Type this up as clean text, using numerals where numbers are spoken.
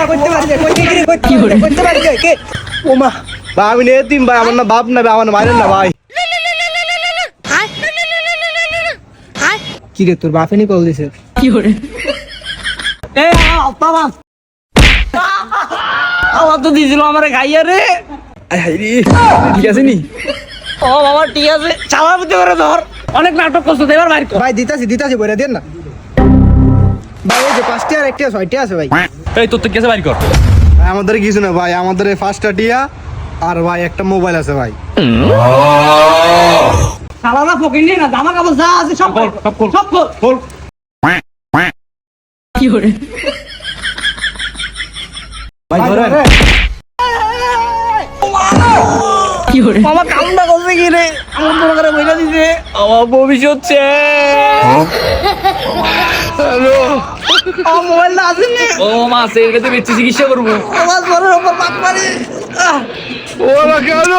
করতে পারি করতে পারি কে ও মা ভাই আমি নেতিম ভাই আমার না বাপ না ভাই আমার মারেন না ভাই কি রে তোর বাপে নি কল দিছে কি করে এ বাবা আমার তো দিছিল আমারে গাইয়া রে ঠিক আছে নি ও বাবা ঠিক আছে চালা বুঝতে করে ধর অনেক নাটক করছো এবার বাইর কর ভাই দিতাছি বইরা দেন না ভাই এই যে 5টা আর 1টা 6টা আছে ভাই এই তোর তো কেসে বাইর কর ভাই আমাদের কিছু না ভাই আমাদের এই 5টা টিয়া আর ভাই একটা মোবাইল আছে ভাই শালারা ফকিনি না জামা কাপড় যা আছে সব খোল কি করে ভাই ধরেন কি করে মামা কামটা করছে কি রে আমার বড় করে বইলা দিছে আমার ভবিষ্যৎ হ্যালো আমার মোবাইল না আছে নি ও মা সেইটা তো বেশি চিকিৎসা করবো আমার বড় উপর বাপ মারি ও মা কেন